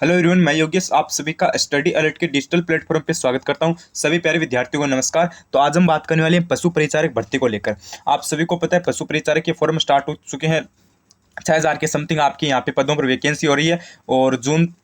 Hello everyone, मैं योगेश आप सभी का स्टडी अलर्ट के डिजिटल प्लेटफॉर्म पे स्वागत करता हूं। सभी प्यारे विद्यार्थियों को नमस्कार। तो आज हम बात करने वाले हैं पशु परिचारक भर्ती को लेकर। आप सभी को पता है पशु परिचारक के फॉर्म स्टार्ट हो चुके हैं। 6,000 के समथिंग आपके यहाँ पे पदों पर वैकेंसी हो रही है और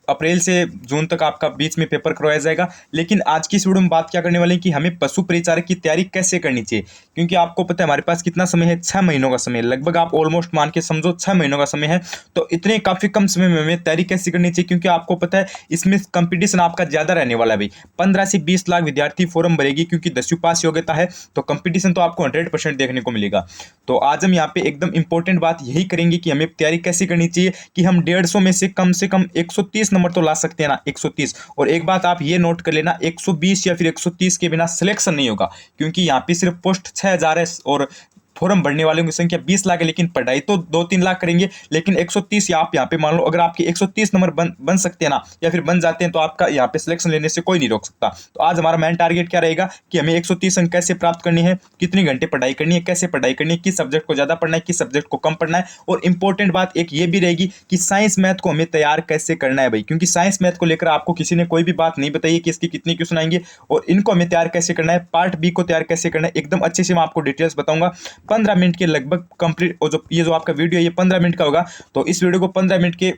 अप्रैल से जून तक आपका बीच में पेपर करवाया जाएगा। लेकिन आज की इस वीडियो में बात क्या करने वाले हैं कि हमें पशु परिचारक की तैयारी कैसे करनी चाहिए, क्योंकि आपको पता है हमारे पास कितना समय है, 6 महीनों का समय है। लगभग आप ऑलमोस्ट मान के समझो 6 महीनों का समय है। तो इतने काफ़ी कम समय में हमें तैयारी कैसे करनी चाहिए, क्योंकि आपको पता है इसमें कंपटीशन आपका ज़्यादा रहने वाला है भाई। 15 से 20 लाख विद्यार्थी फॉर्म भरेगी, क्योंकि 10वीं पास योग्यता है। तो कंपटीशन तो आपको 100% देखने को मिलेगा। तो आज हम यहाँ पे एकदम इंपॉर्टेंट बात यही करेंगे कि हमें तैयारी कैसे करनी चाहिए कि हम 150 में से कम 130 नंबर तो ला सकते हैं ना, 130। और एक बात आप ये नोट कर लेना, 120 या फिर 130 के बिना सिलेक्शन नहीं होगा, क्योंकि यहाँ पे सिर्फ पोस्ट 6,000 है और फॉर्म भरने वालों की संख्या 20 लाख है। लेकिन पढ़ाई तो 2-3 लाख करेंगे। लेकिन 130 आप यहाँ पे मान लो, अगर आपके 130 नंबर बन सकते हैं ना, या फिर बन जाते हैं, तो आपका यहाँ पे सिलेक्शन लेने से कोई नहीं रोक सकता। तो आज हमारा मेन टारगेट क्या रहेगा कि हमें 130 अंक कैसे प्राप्त करनी है, कितनी घंटे पढ़ाई करनी है, कैसे पढ़ाई करनी है, किस सब्जेक्ट को ज़्यादा पढ़ना है, किस सब्जेक्ट को कम पढ़ना है। और इंपॉर्टेंट बात एक ये भी रहेगी कि साइंस मैथ को हमें तैयार कैसे करना है भाई, क्योंकि साइंस मैथ को लेकर आपको किसी ने कोई भी बात नहीं बताई कि इसकी कितनी क्वेश्चन आएंगे और इनको हमें तैयार कैसे करना है। पार्ट बी को तैयार कैसे करना है एकदम अच्छे से मैं आपको डिटेल्स बताऊंगा। 15 मिनट के लगभग कंप्लीट, और जो आपका वीडियो है ये 15 मिनट का होगा। तो इस वीडियो को 15 मिनट के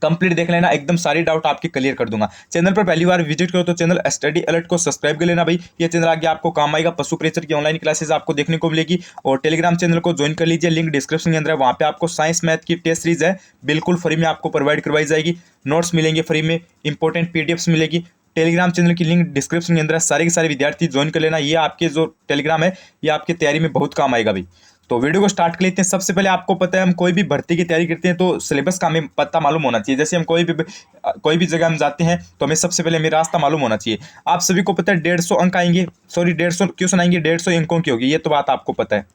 कंप्लीट देख लेना, एकदम सारी डाउट आपके क्लियर कर दूंगा। चैनल पर पहली बार विजिट करो तो चैनल स्टडी अलर्ट को सब्सक्राइब कर लेना भाई। ये चैनल आगे आपको काम आएगा। पशु परिचर की ऑनलाइन क्लासेस आपको देखने को मिलेगी। और टेलीग्राम चैनल को ज्वाइन कर लीजिए, लिंक डिस्क्रिप्शन के अंदर है। वहाँ पे आपको साइंस मैथ की टेस्ट सीरीज है, बिल्कुल फ्री में आपको प्रोवाइड करवाई जाएगी। नोट्स मिलेंगे फ्री में, इंपॉर्टेंट पीडीएफ्स मिलेगी। टेलीग्राम चैनल की लिंक डिस्क्रिप्शन के अंदर है। सारे के सारे विद्यार्थी ज्वाइन कर लेना। ये आपके जो टेलीग्राम है ये आपकी तैयारी में बहुत काम आएगा भाई। तो वीडियो को स्टार्ट कर लेते हैं। सबसे पहले आपको पता है हम कोई भी भर्ती की तैयारी करते हैं तो सिलेबस का हमें पता मालूम होना चाहिए। जैसे हम कोई भी जगह हम जाते हैं तो हमें सबसे पहले हमें रास्ता मालूम होना चाहिए। आप सभी को पता है 150 अंक आएंगे, सॉरी 150 क्वेश्चन आएंगे, 150 अंकों की होगी, ये तो बात आपको पता है।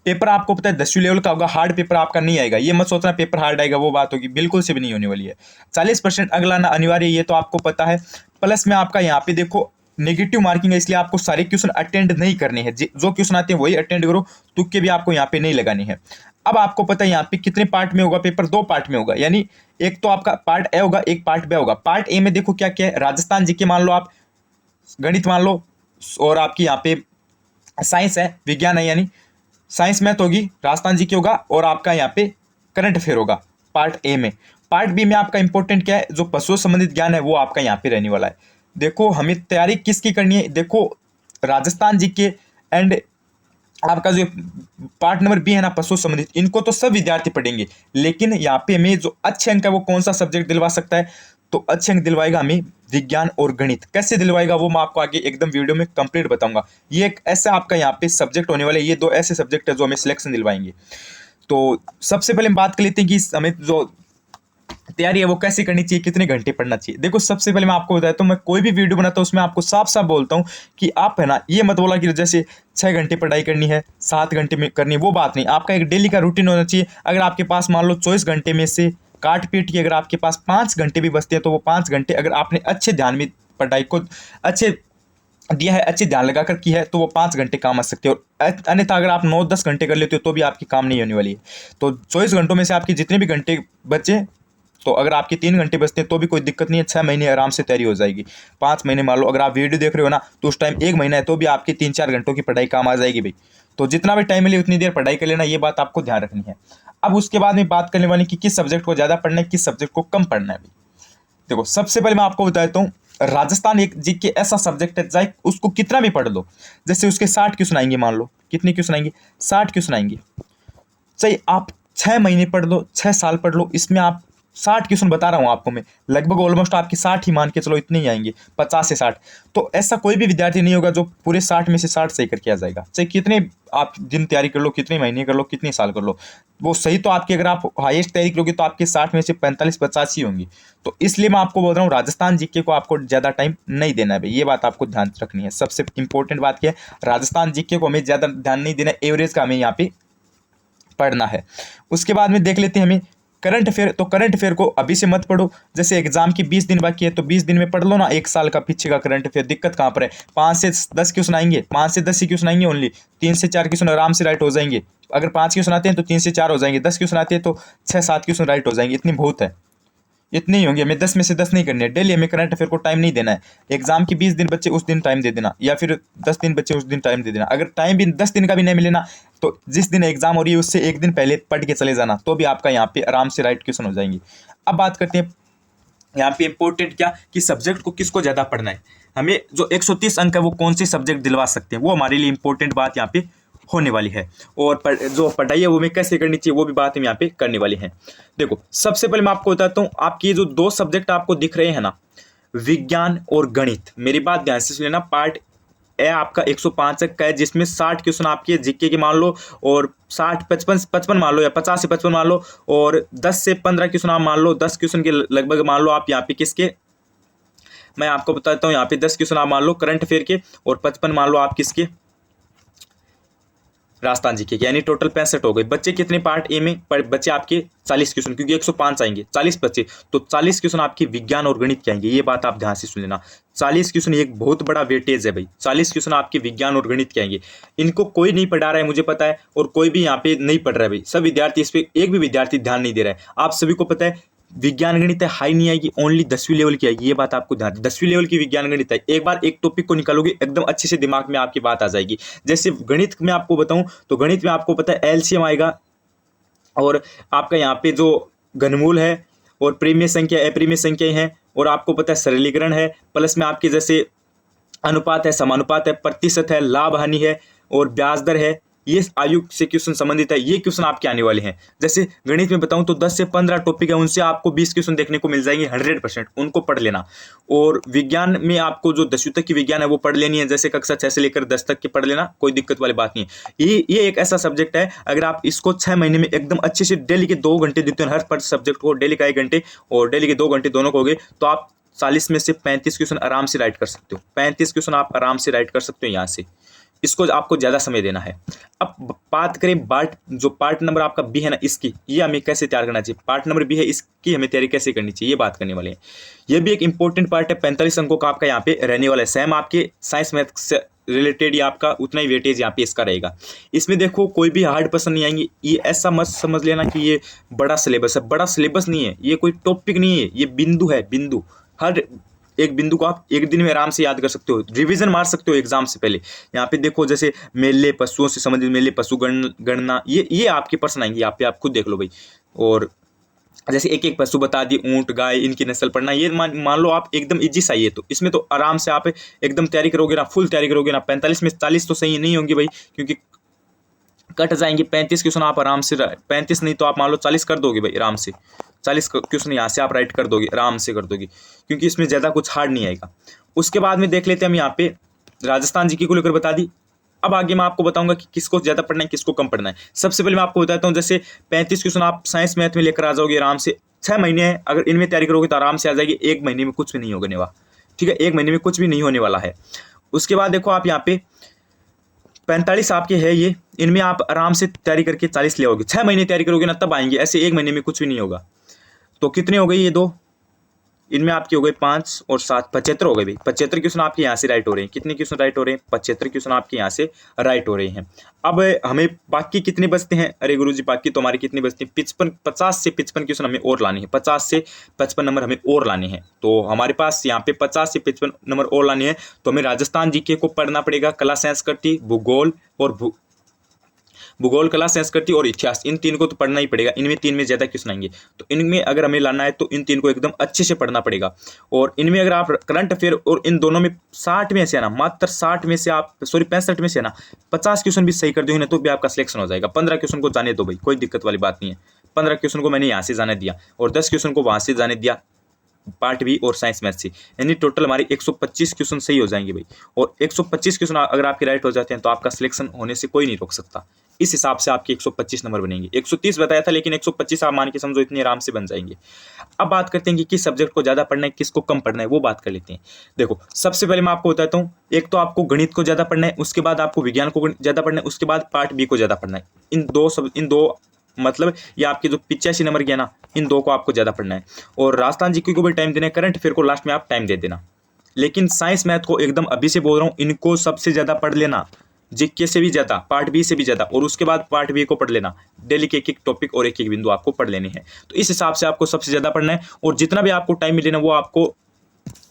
पेपर आपको पता है 10वीं लेवल का होगा, हार्ड पेपर आपका नहीं आएगा। ये मत सोचना पेपर हार्ड आएगा, वो बात होगी बिल्कुल से भी नहीं होने वाली है। 40% अंक लाना अनिवार्य, ये तो आपको पता है। प्लस में आपका यहाँ पे देखो नेगेटिव मार्किंग है, इसलिए आपको सारे क्वेश्चन अटेंड नहीं करने हैं। जो क्वेश्चन आते हैं वही अटेंड करो, तुक्के भी आपको यहाँ पे नहीं लगानी है। अब आपको पता है यहाँ पे कितने पार्ट में होगा पेपर, 2 पार्ट में होगा। यानी एक तो आपका पार्ट ए होगा, एक पार्ट बी होगा। पार्ट ए में देखो क्या क्या है, राजस्थान जीके मान लो, आप गणित मान लो, और आपकी यहाँ पे साइंस है, विज्ञान है, यानी साइंस मैथ होगी, राजस्थान जीके होगा, और आपका यहाँ पे करंट अफेयर होगा पार्ट ए में। पार्ट बी में आपका इंपॉर्टेंट क्या है, जो पशुओं संबंधित ज्ञान है वो आपका यहाँ पे रहने वाला है। देखो हमें तैयारी किसकी करनी है, देखो राजस्थान जीके एंड आपका जो पार्ट नंबर बी है ना पशु संबंधित, इनको तो सब विद्यार्थी पढ़ेंगे। लेकिन यहाँ पे हमें जो अच्छे अंक है वो कौन सा सब्जेक्ट दिलवा सकता है, तो अच्छे अंक दिलवाएगा हमें विज्ञान और गणित। कैसे दिलवाएगा वो मैं आपको आगे एकदम वीडियो में कंप्लीट बताऊंगा। ये एक ऐसा आपका यहाँ पे सब्जेक्ट होने वाले, ये 2 ऐसे सब्जेक्ट है जो हमें सिलेक्शन दिलवाएंगे। तो सबसे पहले हम बात कर लेते हैं कि हमें जो तैयारी है वो कैसे करनी चाहिए, कितने घंटे पढ़ना चाहिए। देखो सबसे पहले मैं आपको बताता हूँ, मैं कोई भी वीडियो बनाता हूँ उसमें आपको साफ साफ बोलता हूँ कि आप है ना ये मत बोला कि जैसे 6 घंटे पढ़ाई करनी है, 7 घंटे में करनी है, वो बात नहीं। आपका एक डेली का रूटीन होना चाहिए। अगर आपके पास मान लो 24 घंटे में से काट पीट के अगर आपके पास 5 घंटे भी बचते हैं, तो वो 5 घंटे अगर आपने अच्छे ध्यान में पढ़ाई को अच्छे दिया है, अच्छे ध्यान लगाकर की है, तो वो 5 घंटे काम आ सकते हैं। और अन्यथा अगर आप 9-10 घंटे कर लेते हो तो भी आपकी काम नहीं होने वाली है। तो 24 घंटों में से आपके जितने भी घंटे बचे, तो अगर आपके 3 घंटे बचते हैं तो भी कोई दिक्कत नहीं है। 6 महीने आराम से तैयारी हो जाएगी। 5 महीने मान लो अगर आप वीडियो देख रहे हो ना, तो उस टाइम 1 महीना है तो भी आपकी 3-4 घंटों की पढ़ाई काम आ जाएगी भाई। तो जितना भी टाइम मिले उतनी देर पढ़ाई कर लेना, ये बात आपको ध्यान रखनी है। अब उसके बाद में बात करने वाली कि किस सब्जेक्ट को ज़्यादा पढ़ना है, किस सब्जेक्ट को कम पढ़ना है भाई। देखो सबसे पहले मैं आपको बता देता हूँ, राजस्थान एक जीके ऐसा सब्जेक्ट है चाहे उसको कितना भी पढ़ लो। जैसे उसके 60 क्वेश्चन आएंगे, मान लो कितने क्वेश्चन आएंगे, 60 क्वेश्चन आएंगे। चाहे आप 6 महीने पढ़ लो, 6 साल पढ़ लो, इसमें आप 60 क्वेश्चन बता रहा हूँ आपको मैं, लगभग ऑलमोस्ट आपके 60 ही मान के चलो, इतने ही आएंगे, 50 से 60। तो ऐसा कोई भी विद्यार्थी नहीं होगा जो पूरे 60 में से 60 सही करके आ जाएगा। चाहे कितने आप दिन तैयारी कर लो, कितने महीने कर लो, कितने साल कर लो, वो सही तो आपकी, अगर आप हाईएस्ट तैयारी करोगे तो आपके 60 में से 45-50 ही होंगी। तो इसलिए मैं आपको बोल रहा हूँ राजस्थान जीके को आपको ज़्यादा टाइम नहीं देना है भाई, ये बात आपको ध्यान रखनी है। सबसे इंपॉर्टेंट बात क्या है, राजस्थान जीके को हमें ज़्यादा ध्यान नहीं देना, एवरेज का हमें यहाँ पे पढ़ना है। उसके बाद में देख लेते हैं हमें करंट अफेयर। तो करंट अफेयर को अभी से मत पढ़ो, जैसे एग्जाम की 20 दिन बाकी है तो 20 दिन में पढ़ लो ना, 1 साल का पीछे का करंट अफेयर। दिक्कत कहाँ पर है, 5 से 10 क्वेश्चन आएंगे, 5 से 10 ही क्वेश्चन आएंगे ओनली। 3 से 4 क्वेश्चन आराम से राइट हो जाएंगे। अगर 5 क्वेश्चन आते हैं तो 3 से 4 हो जाएंगे, 10 क्वेश्चन आते हैं तो 6-7 क्वेश्चन राइट हो जाएंगे, इतनी बहुत है। इतने ही होंगे, हमें 10 में से 10 नहीं करने हैं। डेली हमें करंट अफेयर को टाइम नहीं देना है। एग्जाम की 20 दिन बच्चे उस दिन टाइम दे देना, या फिर 10 दिन बच्चे उस दिन टाइम दे देना। अगर टाइम भी 10 दिन का भी नहीं मिले ना, तो जिस दिन एग्जाम हो रही है उससे एक दिन पहले पढ़ के चले जाना, तो भी आपका यहाँ पे आराम से राइट क्वेश्चन हो जाएंगे। अब बात करते हैं यहाँ पे इंपॉर्टेंट क्या कि सब्जेक्ट को किसको ज़्यादा पढ़ना है। हमें जो 130 अंक है वो कौन से सब्जेक्ट दिलवा सकते हैं, वो हमारे लिए इंपॉर्टेंट बात यहाँ पे होने वाली है। और जो पढ़ाई है वो हमें कैसे करनी चाहिए वो भी बात हम यहाँ पे करने वाली है। देखो, सबसे पहले मैं आपको बताता हूँ, आपकी जो 2 सब्जेक्ट आपको दिख रहे हैं ना, विज्ञान और गणित, मेरी बात ध्यान से सुन लेना। पार्ट ए आपका 105 का है, जिसमें 60 क्वेश्चन आपके जीके के मान लो, और 60 55 मान लो, या 50 से 55 मान लो, और 10 से 15 क्वेश्चन आप मान लो, 10 क्वेश्चन के लगभग मान लो आप यहाँ पे किसके, मैं आपको बताता हूँ यहाँ पे 10 क्वेश्चन आप मान लो करंट अफेयर के, और 55 मान लो आप किसके, राजस्थान जी के, यानी टोटल 65 हो गए। बच्चे कितने पार्ट ए में, बच्चे आपके 40 क्वेश्चन, क्योंकि 105 आएंगे, 40 बच्चे, तो 40 क्वेश्चन आपके विज्ञान और गणित के आएंगे। ये बात आप ध्यान से सुन लेना। 40 क्वेश्चन एक बहुत बड़ा वेटेज है भाई, 40 क्वेश्चन आपके विज्ञान और गणित के आएंगे। इनको कोई नहीं पढ़ा रहा है, मुझे पता है, और कोई भी यहाँ पे नहीं पढ़ रहा है भाई। सब विद्यार्थी इस पर, एक भी विद्यार्थी ध्यान नहीं दे रहा है। आप सभी को पता है विज्ञान गणित हाई नहीं आएगी, ओनली 10वीं लेवल की आएगी। ये बात आपको ध्यान, 10वीं लेवल की विज्ञान गणित है। एक बार एक टॉपिक को निकालोगे एकदम अच्छे से दिमाग में आपकी बात आ जाएगी। जैसे गणित में आपको बताऊं तो गणित में आपको पता है एलसीएम आएगा, और आपका यहाँ पे जो घनमूल है, और प्रीमिय संख्या अप्रिमेय संख्याएं हैं, और आपको पता है सरलीकरण है, प्लस में आपके जैसे अनुपात है, समानुपात है, प्रतिशत है, लाभ हानि है, और ब्याज दर है। ये आयु से क्वेश्चन संबंधित है। ये क्वेश्चन आपके आने वाले हैं। जैसे गणित में बताऊं तो 10 से 15 टॉपिक है, उनसे आपको 20 क्वेश्चन देखने को मिल जाएंगे 100%, उनको पढ़ लेना। और विज्ञान में आपको जो 10वीं तक की विज्ञान है वो पढ़ लेनी है, जैसे कक्षा 6 से लेकर 10 तक की पढ़ लेना, कोई दिक्कत वाली बात नहीं है। ये एक ऐसा सब्जेक्ट है, अगर आप इसको 6 महीने में एकदम अच्छे से डेली के 2 घंटे देते हो हर पर सब्जेक्ट को, डेली का 1 घंटे और डेली के 2 घंटे दोनों को हो गए, तो आप 40 में से 35 क्वेश्चन आराम से राइट कर सकते हो। 35 क्वेश्चन आप आराम से राइट कर सकते हो यहाँ से। इसको आपको ज़्यादा समय देना है। अब बात करें पार्ट नंबर आपका बी है ना, इसकी ये हमें कैसे तैयार करना चाहिए। पार्ट नंबर बी है, इसकी हमें तैयारी कैसे करनी चाहिए, ये बात करने वाले हैं। ये भी एक इंपॉर्टेंट पार्ट है, 45 अंकों का आपका यहाँ पे रहने वाला है। सेम आपके साइंस मैथ से रिलेटेड ही आपका उतना ही वेटेज यहाँ पे इसका रहेगा। इसमें देखो कोई भी हार्ड पसंद नहीं आएंगे। ये ऐसा मत समझ लेना कि ये बड़ा सिलेबस है, बड़ा सिलेबस नहीं है, ये कोई टॉपिक नहीं है, ये बिंदु है, बिंदु। हर एक बिंदु को आप एक दिन में आराम से याद कर सकते हो, रिवीजन मार सकते हो एग्जाम से पहले। यहाँ पे देखो जैसे मेले, पशुओं से संबंधित मेले, पशु गणना, ये आपके प्रश्न आएंगे, यहाँ पे आप खुद देख लो भाई। और जैसे एक एक पशु बता दी, ऊंट, गाय, इनकी नस्ल पढ़ना, ये मान लो आप एकदम इजी सा ही है, तो इसमें तो आराम से आप एकदम तैयारी करोगे ना, फुल तैयारी करोगे ना। 45 में 40 तो सही नहीं होंगी भाई, क्योंकि कट जाएंगे। 35 क्वेश्चन आप आराम से, 35 नहीं तो आप मान लो 40 कर दोगे भाई आराम से। 40 क्वेश्चन यहाँ से आप राइट कर दोगे, आराम से कर दोगे, क्योंकि इसमें ज़्यादा कुछ हार्ड नहीं आएगा। उसके बाद में देख लेते हैं हम यहाँ पे राजस्थान जीके को लेकर बता दी। अब आगे मैं आपको बताऊंगा कि किसको ज़्यादा पढ़ना है, किसको कम पढ़ना है। सबसे पहले मैं आपको बताता हूँ, जैसे 35 क्वेश्चन आप साइंस मैथ में लेकर आ जाओगे आराम से। 6 महीने हैं, अगर इनमें तैयारी करोगे तो आराम से आ जाएगी। 1 महीने में कुछ भी नहीं होने वाला, ठीक है, 1 महीने में कुछ भी नहीं होने वाला है। उसके बाद देखो आप यहाँ पे 45 आपके है ये, इनमें आप आराम से तैयारी करके 40 ले आओगे। 6 महीने तैयारी करोगे ना तब आएंगे, ऐसे 1 महीने में कुछ भी नहीं होगा। तो कितने हो गए ये 2, इनमें आपके हो गए 5 और 7, 75 हो गए भाई। 75 क्वेश्चन आपके यहाँ से राइट हो रहे हैं। कितने क्वेश्चन राइट हो रहे हैं? 75 क्वेश्चन आपके यहाँ से राइट हो रहे हैं। अब हमें बाकी कितने बचते हैं? अरे गुरुजी बाकी तो हमारे कितने बचते हैं? 50 से 55 क्वेश्चन हमें और लाने हैं। 50 से 55 नंबर हमें और लाने हैं। तो हमारे पास यहाँ पे 50 से 55 नंबर और लाने हैं, तो हमें राजस्थान जीके को पढ़ना पड़ेगा, कला संस्कृति, भूगोल और भूगोल, कला संस्कृति और इतिहास, इन 3 को तो पढ़ना ही पड़ेगा। इनमें 3 में ज़्यादा क्वेश्चन आएंगे, तो इनमें अगर हमें लाना है तो इन 3 को एकदम अच्छे से पढ़ना पड़ेगा। और इनमें अगर आप करंट अफेयर और इन दोनों में 60 में से है ना, मात्र 60 में से आप 65 में से है ना 50 क्वेश्चन भी सही कर दोगे ना तो भी आपका सिलेक्शन हो जाएगा। 15 क्वेश्चन को जाने दो भाई, कोई दिक्कत वाली बात नहीं है। 15 क्वेश्चन को मैंने यहाँ से जाने दिया और 10 क्वेश्चन को वहाँ से जाने दिया, पार्ट बी और साइंस मैथ से, यानी टोटल हमारे 125 क्वेश्चन सही हो जाएंगे भाई। और 125 क्वेश्चन अगर आपके राइट हो जाते हैं तो आपका सिलेक्शन होने से कोई नहीं रोक सकता। इस हिसाब से आपके 125 नंबर बनेंगे। 130 बताया था, लेकिन 125 आप मान के समझो, इतने आराम से बन जाएंगे। अब बात करते हैं कि किस सब्जेक्ट को ज़्यादा पढ़ना है, किसको कम पढ़ना है, वो बात कर लेते हैं। देखो सबसे पहले मैं आपको बताता हूँ, एक तो आपको गणित को ज़्यादा पढ़ना है, उसके बाद आपको विज्ञान को ज़्यादा पढ़ना है, उसके बाद पार्ट बी को ज़्यादा पढ़ना है। इन दो मतलब ये आपके जो 85 नंबर के ना, इन 2 को आपको ज़्यादा पढ़ना है। और राजस्थान जीके को भी टाइम देना है, करंट अफेयर को लास्ट में आप टाइम दे देना। लेकिन साइंस मैथ को एकदम अभी से बोल रहा हूँ, इनको सबसे ज़्यादा पढ़ लेना। जीके से भी ज़्यादा, पार्ट बी से भी ज़्यादा, और उसके बाद पार्ट बी को पढ़ लेना। डेली के एक एक टॉपिक और एक एक बिंदु आपको पढ़ लेने हैं। तो इस हिसाब से आपको सबसे ज़्यादा पढ़ना है, और जितना भी आपको टाइम मिले ना वो आपको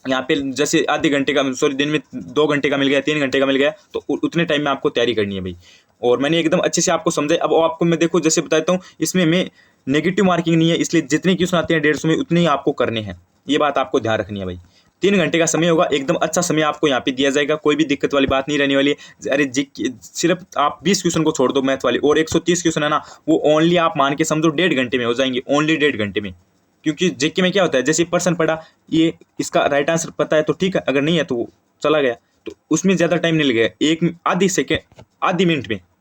यहाँ पे जैसे आधे घंटे का, सॉरी दिन में 2 घंटे का मिल गया, 3 घंटे का मिल गया, तो उतने टाइम में आपको तैयारी करनी है भाई। और मैंने एकदम अच्छे से आपको समझाया। अब आपको मैं देखो जैसे बताता हूँ, इसमें मैं नेगेटिव मार्किंग नहीं है, इसलिए जितने क्वेश्चन आते हैं 150 में उतने ही आपको करने हैं। ये बात आपको ध्यान रखनी है भाई। 3 घंटे का समय होगा, एकदम अच्छा समय आपको यहाँ पे दिया जाएगा, कोई भी दिक्कत वाली बात नहीं रहने वाली है। अरे सिर्फ आप 20 क्वेश्चन को छोड़ दो मैथ वाले, और 130 क्वेश्चन है ना, वो ओनली आप मान के समझो 1.5 घंटे में हो जाएंगे, ओनली 1.5 घंटे में। क्योंकि जीके में क्या होता है, जैसे पर्सन पढ़ा, ये इसका राइट आंसर पता है तो ठीक है, अगर नहीं है तो वो चला गया, तो उसमें ज़्यादा टाइम नहीं लगेगा।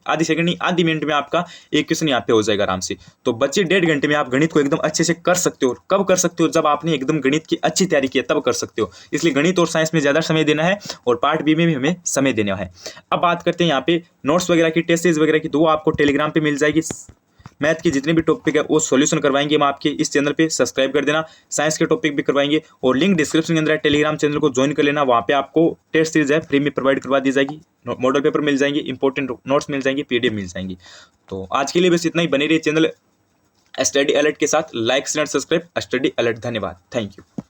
आधी मिनट में आपका एक क्वेश्चन यहाँ पे हो जाएगा आराम से। तो बच्चे 1.5 घंटे में आप गणित को एकदम अच्छे से कर सकते हो। कब कर सकते हो, जब आपने एकदम गणित की अच्छी तैयारी की है तब कर सकते हो। इसलिए गणित और साइंस में ज़्यादा समय देना है, और पार्ट बी में भी हमें समय देना है। अब बात करते हैं यहाँ पे नोट्स वगैरह की, टेस्ट सीरीज वगैरह की, तो वो आपको टेलीग्राम पे मिल जाएगी। मैथ की जितने भी टॉपिक है वो सॉल्यूशन करवाएंगे हम आपके इस चैनल पे, सब्सक्राइब कर देना। साइंस के टॉपिक भी करवाएंगे, और लिंक डिस्क्रिप्शन के अंदर है, टेलीग्राम चैनल को ज्वाइन कर लेना। वहाँ पे आपको टेस्ट सीरीज है फ्री में प्रोवाइड करवा दी जाएगी, मॉडल पेपर मिल जाएंगे, इंपॉर्टेंट नोट्स मिल जाएंगे, पीडीएफ मिल जाएंगी। तो आज के लिए बस इतना ही। बने रहिए चैनल स्टडी अलर्ट के साथ। Like share subscribe study alert. धन्यवाद, थैंक यू।